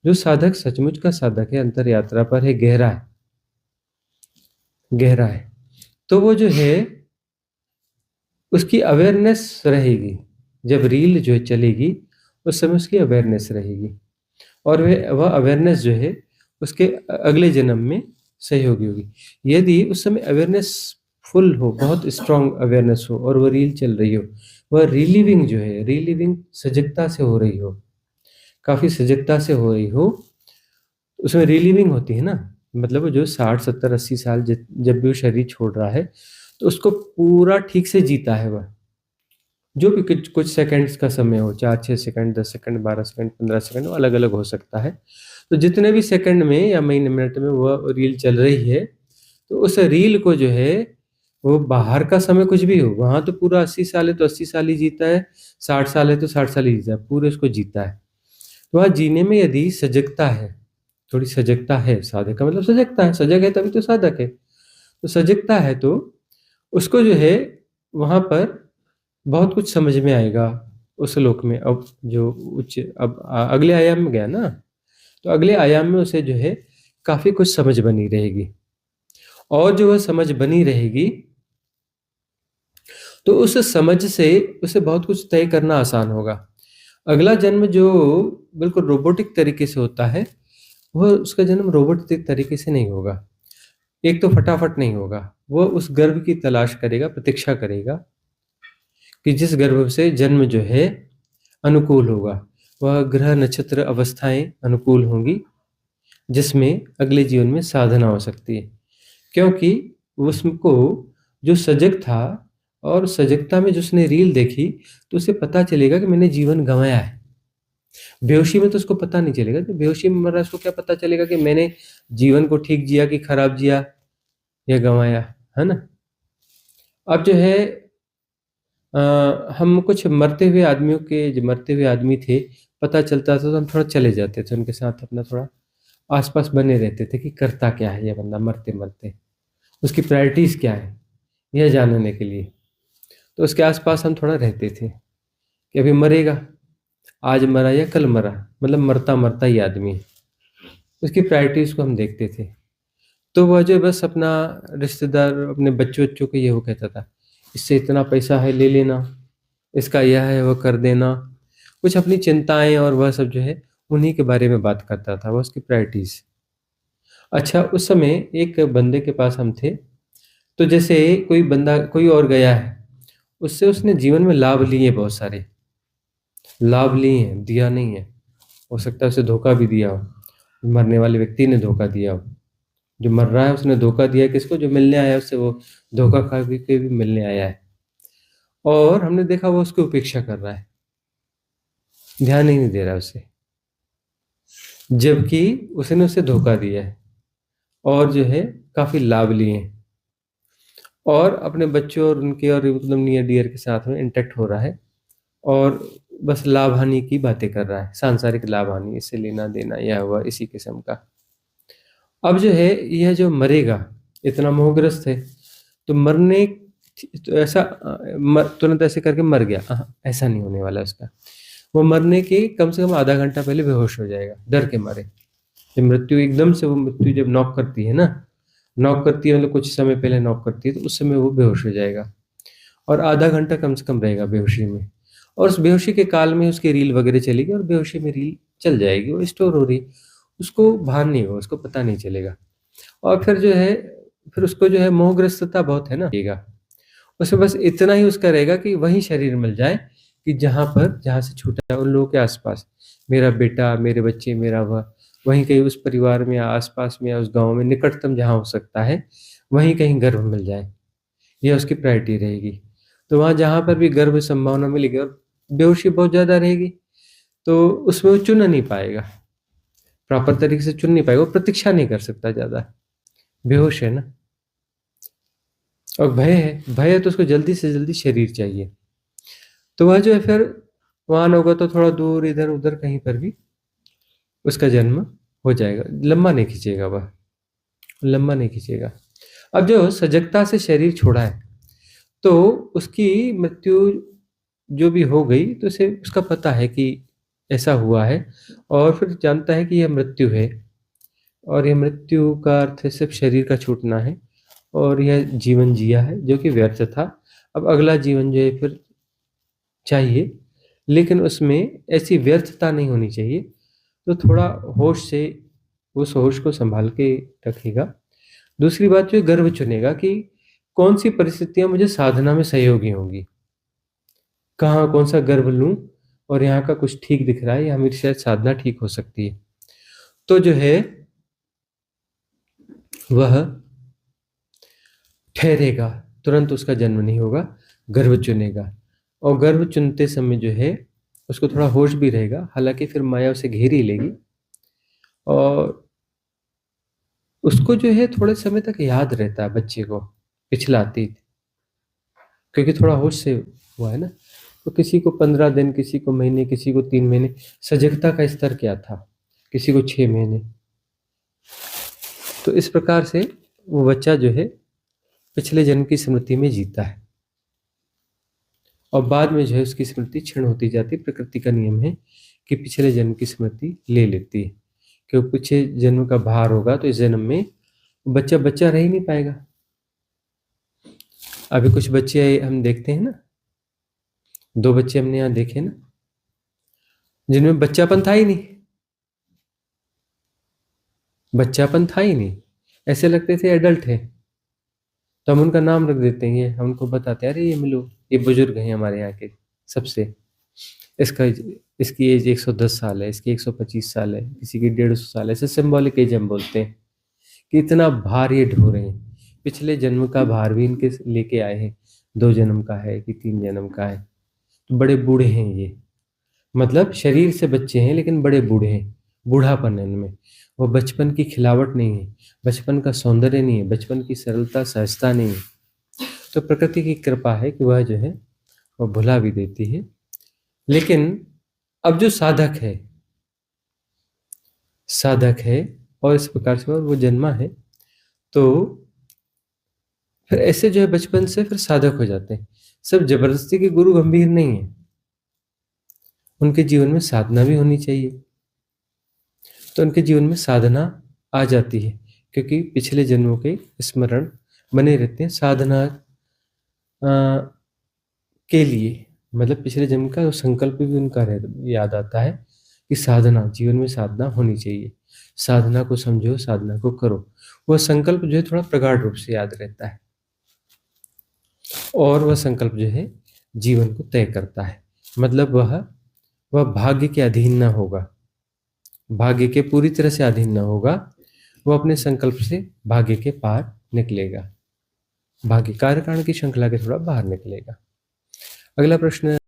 जो साधक सचमुच का साधक है, अंतर यात्रा पर है, गहरा है, गहरा है, तो वो जो है उसकी अवेयरनेस रहेगी। जब रील जो है चलेगी उस समय उसकी अवेयरनेस रहेगी, और वह अवेयरनेस जो है उसके अगले जन्म में सहयोगी होगी। यदि उस समय अवेयरनेस फुल हो, बहुत स्ट्रांग अवेयरनेस हो, और वह रील चल रही हो, वह रिलीविंग जो है, रिलीविंग सजगता से हो रही हो, काफी सजगता से हो रही हो, उसमें रिलीविंग होती है ना, मतलब जो 60 70 80 साल जब भी वो शरीर छोड़ रहा है तो उसको पूरा ठीक से जीता है वह। जो भी कुछ कुछ सेकंड्स का समय हो, 4 6 सेकंड, 10 सेकंड, 12 सेकंड, 15 सेकंड, अलग अलग हो सकता है। तो जितने भी सेकंड में या महीने मिनट में वह रील चल रही है, तो उस रील को जो है, वो बाहर का समय कुछ भी हो, वहां तो पूरा 80 साल है तो 80 साल ही जीता है, 60 साल है तो 60 साल ही जीता है, पूरे उसको जीता है। तो वह जीने में यदि सजगता है, थोड़ी सजगता है, साधक का मतलब सजगता है, सजग है तभी तो साधक है, तो सजगता है तो उसको जो है वहां पर बहुत कुछ समझ में आएगा उस लोक में। अब जो उच्च, अब अगले आयाम में गया ना, तो अगले आयाम में उसे जो है काफी कुछ समझ बनी रहेगी, और जो वह समझ बनी रहेगी तो उस समझ से उसे बहुत कुछ तय करना आसान होगा। अगला जन्म जो बिल्कुल रोबोटिक तरीके से होता है, वह उसका जन्म रोबोटिक तरीके से नहीं होगा। एक तो फटाफट नहीं होगा, वह उस गर्भ की तलाश करेगा, प्रतीक्षा करेगा कि जिस गर्भ से जन्म जो है अनुकूल होगा, वह ग्रह नक्षत्र अवस्थाएं अनुकूल होंगी, जिसमें अगले जीवन में साधना हो सकती है। क्योंकि उसको जो सजग था, और सजगता में जो उसने रील देखी, तो उसे पता चलेगा कि मैंने जीवन गंवाया है। बेहोशी में तो उसको पता नहीं चलेगा, तो बेहोशी में मर रहा है, उसको क्या पता चलेगा कि मैंने जीवन को ठीक जिया कि खराब जिया या गंवाया, है ना। अब जो है हम कुछ मरते हुए आदमियों के, जो मरते हुए आदमी थे, पता चलता था तो हम थोड़ा चले जाते थे उनके साथ, अपना थोड़ा आसपास बने रहते थे कि करता क्या है ये बंदा मरते मरते, उसकी प्रायोरिटीज क्या है, यह जानने के लिए। तो उसके आसपास हम थोड़ा रहते थे कि अभी मरेगा, आज मरा या कल मरा, मतलब मरता मरता ही आदमी है, उसकी प्रायोरिटीज को हम देखते थे। तो वह जो बस अपना रिश्तेदार, अपने बच्चों बच्चों को ये वो कहता था, इससे इतना पैसा है ले लेना, इसका यह है वो कर देना, कुछ अपनी चिंताएं और वह सब जो है उन्हीं के बारे में बात करता था, वह उसकी प्रायोरिटीज। अच्छा, उस समय एक बंदे के पास हम थे, तो जैसे कोई बंदा कोई और गया है, उससे उसने जीवन में लाभ लिए, बहुत सारे लाभ लिए हैं, दिया नहीं है। हो सकता है उसे धोखा भी दिया हो, मरने वाले व्यक्ति ने धोखा दिया हो, जो मर रहा है उसने धोखा दिया है किसको, जो मिलने आया है उससे वो धोखा खा के भी मिलने आया है, और हमने देखा वो उसकी उपेक्षा कर रहा है, ध्यान ही नहीं दे रहा है उसे, जबकि उसने उसे धोखा दिया है, और जो है काफी लाभ लिए हैं, और अपने बच्चों और उनके और मतलब नियर डियर के साथ में इंटैक्ट हो रहा है, और बस लाभ हानि की बातें कर रहा है, सांसारिक लाभ हानि, इससे लेना देना यह हुआ, इसी किस्म का। अब जो है यह जो मरेगा, इतना मोहग्रस्त है, तो मरने, तो ऐसा तुरंत ऐसे करके मर गया, ऐसा नहीं होने वाला उसका। वो मरने के कम से कम आधा घंटा पहले बेहोश हो जाएगा, डर के मारे। जब मृत्यु एकदम से, वो मृत्यु जब नॉक करती है ना, नॉक करती है मतलब कुछ समय पहले नॉक करती है, तो उस समय वो बेहोश हो जाएगा, और आधा घंटा कम से कम रहेगा बेहोशी में। और उस बेहोशी के काल में उसकी रील वगैरह चलेगी, और बेहोशी में रील चल जाएगी, वो स्टोर हो रही, उसको भान नहीं होगा, उसको पता नहीं चलेगा। और फिर जो है, फिर उसको जो है मोहग्रस्तता बहुत है ना, उसे बस इतना ही उसका रहेगा कि वही शरीर मिल जाए, कि जहाँ से छूटा है उन लोगों के आसपास, मेरा बेटा, मेरे बच्चे, मेरा वह, वहीं कहीं उस परिवार में या आसपास में या उस गांव में निकटतम जहाँ हो सकता है, वहीं कहीं गर्भ मिल जाए, यह उसकी प्रायोरिटी रहेगी। तो वहाँ जहाँ पर भी गर्भ संभावना मिलेगी, और बेहोशी बहुत ज्यादा रहेगी, तो उसमें वो चुन नहीं पाएगा, प्रॉपर तरीके से चुन नहीं पाएगा, वो प्रतीक्षा नहीं कर सकता ज्यादा, बेहोश है ना। और भय है, भय है तो उसको जल्दी से जल्दी शरीर चाहिए, तो वह जो है फिर वहां होगा तो थोड़ा दूर इधर उधर कहीं पर भी उसका जन्म हो जाएगा, लंबा नहीं खींचेगा वह, लंबा नहीं खींचेगा। अब जो सजगता से शरीर छोड़ा है, तो उसकी मृत्यु जो भी हो गई, तो उसे उसका पता है कि ऐसा हुआ है, और फिर जानता है कि यह मृत्यु है, और यह मृत्यु का अर्थ है सिर्फ शरीर का छूटना है, और यह जीवन जिया है जो कि व्यर्थ था। अब अगला जीवन जो है फिर चाहिए, लेकिन उसमें ऐसी व्यर्थता नहीं होनी चाहिए। तो थोड़ा होश से उस होश को संभाल के रखेगा। दूसरी बात जो है, गर्व चुनेगा कि कौन सी परिस्थितियां मुझे साधना में सहयोगी होंगी, कहाँ कौन सा गर्व लूं, और यहाँ का कुछ ठीक दिख रहा है, या मेरी शायद साधना ठीक हो सकती है। तो जो है वह ठहरेगा, तुरंत उसका जन्म नहीं होगा, गर्व चुनेगा। और गर्व चुनते समय जो है उसको थोड़ा होश भी रहेगा, हालांकि फिर माया उसे घेर ही लेगी, और उसको जो है थोड़े समय तक याद रहता है बच्चे को पिछला अतीत, क्योंकि थोड़ा होश से हुआ है ना। तो किसी को 15 दिन, किसी को महीने, किसी को 3 महीने, सजगता का स्तर क्या था, किसी को 6 महीने। तो इस प्रकार से वो बच्चा जो है पिछले जन्म की स्मृति में जीता है, और बाद में जो है उसकी स्मृति क्षीण होती जाती है। प्रकृति का नियम है कि पिछले जन्म की स्मृति ले लेती है, क्योंकि पिछले जन्म का भार होगा तो इस जन्म में बच्चा बच्चा रह ही नहीं पाएगा। अभी कुछ बच्चे हम देखते हैं ना, 2 बच्चे हमने यहाँ देखे ना, जिनमें बच्चापन था ही नहीं, बच्चापन था ही नहीं, ऐसे लगते थे एडल्ट है। तो हम उनका नाम रख देते हैं, हम उनको बताते हैं, अरे ये मिलो, ये बुजुर्ग हैं हमारे यहाँ के सबसे, इसका इसकी एज 110 साल है, इसकी 125 साल है, किसी की 150 साल है। ऐसे सिंबॉलिक एज हम बोलते हैं कि इतना भार ये ढो रहे हैं, पिछले जन्म का भार भी इनके लेके आए हैं, 2 जन्म का है कि 3 जन्म का है। तो बड़े बूढ़े हैं ये, मतलब शरीर से बच्चे हैं लेकिन बड़े बूढ़े हैं, बूढ़ापन है इनमें। वो बचपन की खिलावट नहीं है, बचपन का सौंदर्य नहीं है, बचपन की सरलता सहजता नहीं है। तो प्रकृति की कृपा है कि वह जो है वह भुला भी देती है। लेकिन अब जो साधक है और इस प्रकार से वो जन्मा है, तो फिर ऐसे जो है बचपन से फिर साधक हो जाते हैं। सब जबरदस्ती के गुरु गंभीर नहीं है, उनके जीवन में साधना भी होनी चाहिए। तो उनके जीवन में साधना आ जाती है, क्योंकि पिछले जन्मों के स्मरण बने रहते हैं साधना के लिए। मतलब पिछले जन्म का संकल्प भी उनका याद आता है कि साधना, जीवन में साधना होनी चाहिए, साधना को समझो, साधना को करो। वह संकल्प जो है थोड़ा प्रगाढ़ रूप से याद रहता है, और वह संकल्प जो है जीवन को तय करता है। मतलब वह भाग्य के अधीन ना होगा, भाग्य के पूरी तरह से अधीन ना होगा, वह अपने संकल्प से भाग्य के पार निकलेगा, भाग्य कार्यकारण की श्रृंखला के थोड़ा बाहर निकलेगा। अगला प्रश्न